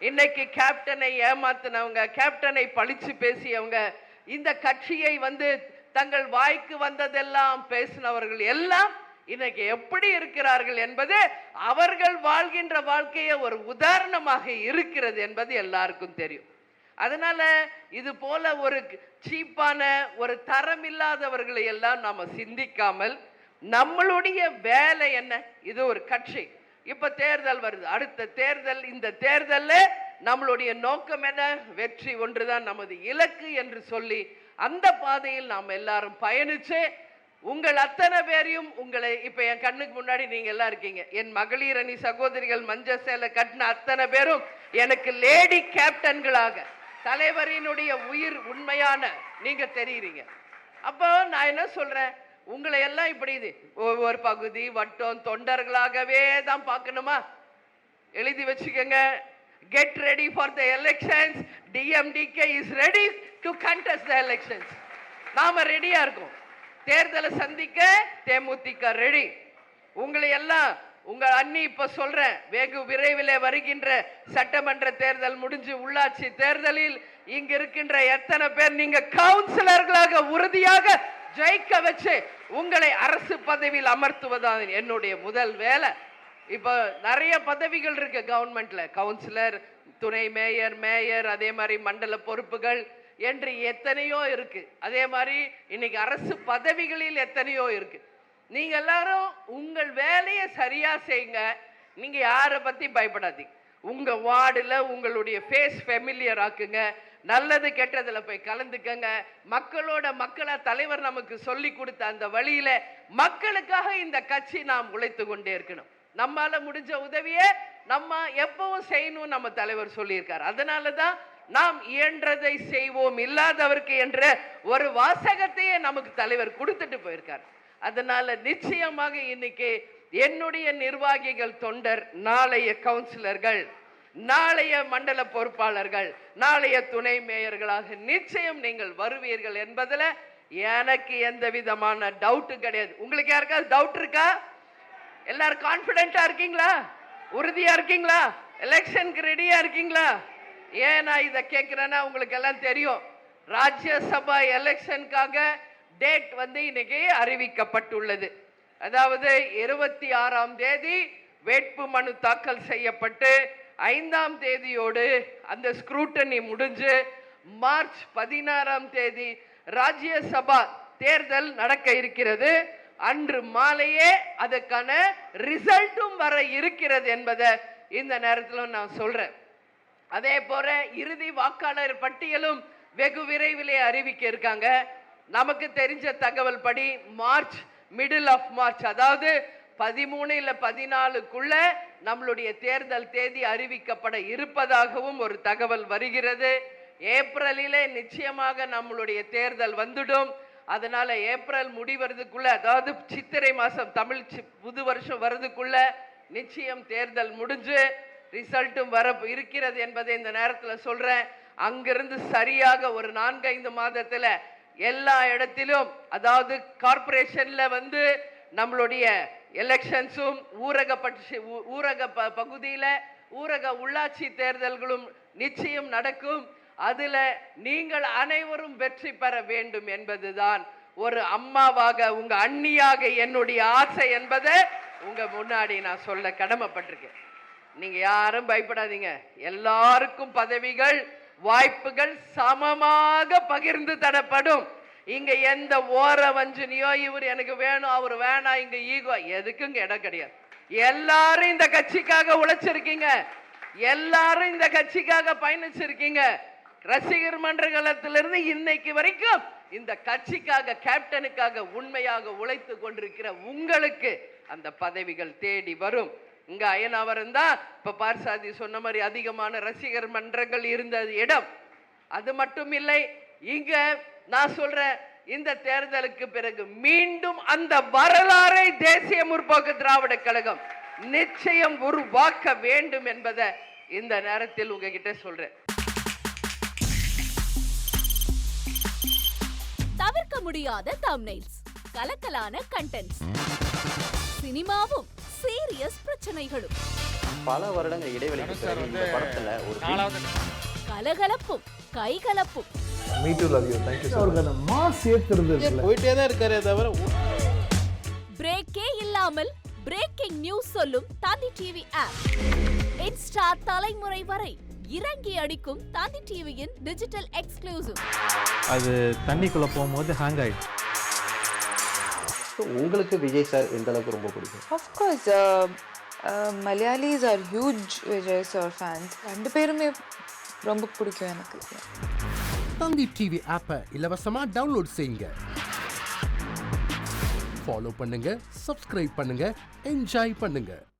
இன்னைக்கு கேப்டனை ஏமாத்தினவங்க, கேப்டனை பழிச்சு பேசியவங்க, இந்த கட்சியை தங்கள் வாய்க்கு வந்ததெல்லாம் பேசினவர்கள் எல்லாம் இன்னைக்கு எப்படி இருக்கிறார்கள் என்பது அவர்கள் வாழ்கின்ற வாழ்க்கையை ஒரு உதாரணமாக இருக்கிறது என்பது எல்லாருக்கும் தெரியும். அதனால இது போல ஒரு சீப்பான ஒரு தரம் இல்லாதவர்களை எல்லாம் நாம சிந்திக்காமல் நம்மளுடைய வேலை என்ன? இது ஒரு கட்சி, இப்ப தேர்தல் வருது, அடுத்த தேர்தல், இந்த தேர்தல்ல நம்மளுடைய நோக்கம் என்ன? வெற்றி ஒன்றுதான் நமது இலக்கு என்று சொல்லி அந்த பாதையில் நாம் எல்லாரும் பயணிச்சு உங்கள் அத்தனை பேரையும் இப்ப என் கண்ணுக்கு முன்னாடி நீங்க எல்லாம் இருக்கீங்க. என் மகளிர் அணி சகோதரிகள் மஞ்ச சேலை கட்டின அத்தனை பேரும் எனக்கு லேடி கேப்டன்களாக தலைவரினுடைய உயிர் உண்மையான நீங்க தெரியுறீங்க. அப்போ நான் என்ன சொல்றேன், உங்களை எல்லாம் இப்படி ஒவ்வொரு பகுதி வட்டம் தொண்டர்களாகவே தான் பார்க்கணுமா? எழுதி வச்சுக்கோங்க. Get ready for the elections. DMDK is ready to contest the elections. நாம ரெடியா இருக்கோம். தேர்தலை சந்திக்க தேமுதிக ரெடி. உங்களை எல்லாம் உங்க அண்ணி இப்ப சொல்றேன், வெகு விரைவில் வருகின்ற சட்டமன்ற தேர்தல் முடிஞ்சு உள்ளாட்சி தேர்தலில் இங்க இருக்கின்ற எத்தனை பேர் நீங்க கவுன்சிலர்களாக உறுதியாக ஜெயிக்க வச்சு உங்களை அரசு பதவியில் அமர்த்துவதான் என்னுடைய முதல் வேலை. இப்ப நிறைய பதவிகள் இருக்கு கவர்மெண்ட்ல, கவுன்சிலர், துணை மேயர், மேயர், அதே மாதிரி மண்டல பொறுப்புகள் என்று எத்தனையோ இருக்கு. அதே மாதிரி இன்னைக்கு அரசு பதவிகளில் எத்தனையோ இருக்கு. நீங்க எல்லாரும் உங்கள் வேலையை சரியா செய்யுங்க. நீங்க யாரை பத்தி பயப்படாதீங்க. உங்க வார்டுல உங்களுடைய ஃபேஸ் ஃபெமிலியர் ஆக்குங்க. நல்லது கெட்டதுல போய் கலந்துக்கங்க. மக்களா தலைவர் நமக்கு சொல்லி கொடுத்த அந்த வழியில மக்களுக்காக இந்த கட்சி நாம் உழைத்து கொண்டே இருக்கணும். நம்மால முடிஞ்ச உதவியை நம்ம எப்பவும் செய்யணும் நம்ம தலைவர் சொல்லியிருக்கார். அதனாலதான் நாம் இயன்றதை செய்வோம் இல்லாதவருக்கு என்ற ஒரு வாசகத்தையே நமக்கு தலைவர் கொடுத்துட்டு போயிருக்கார். அதனால நிச்சயமாக இன்னைக்கு என்னுடைய நிர்வாகிகள், தொண்டர், நாளைய கவுன்சிலர்கள், நாளைய மண்டல பொறுப்பாளர்கள், நாளைய துணை மேயர்களாக நிச்சயம் நீங்கள் வருவீர்கள் என்பதுல எனக்கு எந்த விதமான டவுட் கிடையாது. உங்களுக்கு யாருக்காவது டவுட் இருக்கா? எல்லாரும் கான்பிடென்டா இருக்கீங்களா? உறுதியா இருக்கீங்களா? எலெக்ஷனுக்கு ரெடியா இருக்கீங்களா? ஏன் நான் இதை கேட்கிறேன்னா, உங்களுக்கு எல்லாம் தெரியும், ராஜ்யசபா எலெக்ஷனுக்காக டேட் இன்னைக்கு அறிவிக்கப்பட்டுள்ளது. அதாவது 26ஆம் தேதி வேட்பு மனு தாக்கல் செய்யப்பட்டு 5ஆம் தேதியோடு அந்த ஸ்க்ரூட்டனி முடிஞ்சு மார்ச் 16ஆம் தேதி ராஜ்யசபா தேர்தல் நடக்க இருக்கிறது. அன்று மாலையே அதுக்கான ரிசல்ட்டும் வர இருக்கிறது என்பதை இந்த நேரத்தில் நான் சொல்றேன். அதே போல இறுதி வாக்காளர் பட்டியலும் வெகு விரைவிலே அறிவிக்க இருக்காங்க. நமக்கு தெரிஞ்ச தகவல் படி மார்ச், மிடில் ஆஃப் மார்ச், அதாவது 13 இல்ல 14க்குள்ள நம்மளுடைய தேர்தல் தேதி அறிவிக்கப்பட இருப்பதாகவும் ஒரு தகவல் வருகிறது. ஏப்ரலிலே நிச்சயமாக நம்மளுடைய தேர்தல் வந்துடும். அதனால ஏப்ரல் முடிவதுக்குள்ள, அதாவது சித்திரை மாசம் தமிழ் புது வருஷம் வரதுக்குள்ள நிச்சயம் தேர்தல் முடிஞ்சு ரிசல்ட்டும் வர இருக்கிறது என்பதை இந்த நேரத்தில் சொல்றேன். அங்கிருந்து சரியாக ஒரு 4-5 மாதத்துல எல்லா இடத்திலும், அதாவது கார்பரேஷன்ல நம்மளுடைய எலெக்ஷன்ஸும் ஊரக பகுதியில ஊரக உள்ளாட்சி தேர்தல்களும் நிச்சயம் நடக்கும். அதுல நீங்கள் அனைவரும் வெற்றி பெற வேண்டும் என்பதுதான் ஒரு அம்மாவாக, உங்க அண்ணியாக என்னுடைய ஆசை என்பதை உங்க முன்னாடி நான் சொல்ல கடமைப்பட்டிருக்கேன். நீங்க யாரும் பயப்படாதீங்க. எல்லாருக்கும் பதவிகள், வாய்ப்புகள் சமமாக பகிர்ந்து தரப்படும். இங்க எந்த ஓர வஞ்சனையோ இவர் எனக்கு வேணும் அவர் வேணாம், இங்க ஈகோ எதுக்கும் இடம் கிடையாது. எல்லாரும் இந்த கட்சிக்காக உழைச்சிருக்கீங்க, எல்லாரும் இந்த கட்சிக்காக பயணிச்சிருக்கீங்க. ரசிகர் மன்றத்திலிருந்து இன்னைக்கு வரைக்கும் இந்த கட்சிக்காக, கேப்டனுக்காக உண்மையாக உழைத்து கொண்டிருக்கிற உங்களுக்கு அந்த பதவிகள் தேடி வரும். இங்க அயனாவரம் தான் இப்ப பார்சாதி சொன்ன மாதிரி அதிகமான ரசிகர் மன்றங்கள் இருந்த இடம். அது மட்டும் இல்லை, இங்க நான் சொல்றேன், இந்த தேர்தலுக்கு பிறகு மீண்டும் அந்த வரலாறை தேசிய முற்போக்கு திராவிட கழகம் நிச்சயம் உருவாக்க வேண்டும் என்பதை இந்த நேரத்தில் உங்ககிட்ட சொல்றேன். தவிர்க்க முடியாத தம்ப்நெயில்ஸ், கலக்கலான கண்டென்ட்ஸ், சினிமாவும் சீரியஸ் பிரச்சனைகளும் பல வருடங்கள் இடைவெளிக்கு பிறகு இந்த படத்துல ஒரு கலகலப்பும் கைகலப்பும் me too love you thank you அவருக்கு அந்த மாஸ் ஏத்துறது இருக்குல்ல போயிட்டே தான் இருக்காரே தவிர பிரேக்கே இல்லாமல் பிரேக்கிங் நியூஸ் சொல்லும் தந்தி டிவி ஆப். இன்ஸ்டா தலைமுறை வரை இறங்கி அடிக்கும் தந்தி டிவியின் டிஜிட்டல் எக்ஸ்க்ளூசிவ். அது தண்ணிக்குள்ள போகும்போது ஹேங் ஆயிடுச்சு. உங்களுக்கு விஜய் சார் எந்த அளவுக்கு ரொம்ப பிடிக்கும்? Of course, Malayalis are huge Vijay sir fans. ரெண்டு பேருமே ரொம்ப பிடிக்கும் எனக்கு. தந்தி டிவி ஆப்பை இலவசமா டவுன்லோட் செய்யுங்க. ஃபாலோ பண்ணுங்க, சப்ஸ்கிரைப் பண்ணுங்க, என்ஜாய் பண்ணுங்க.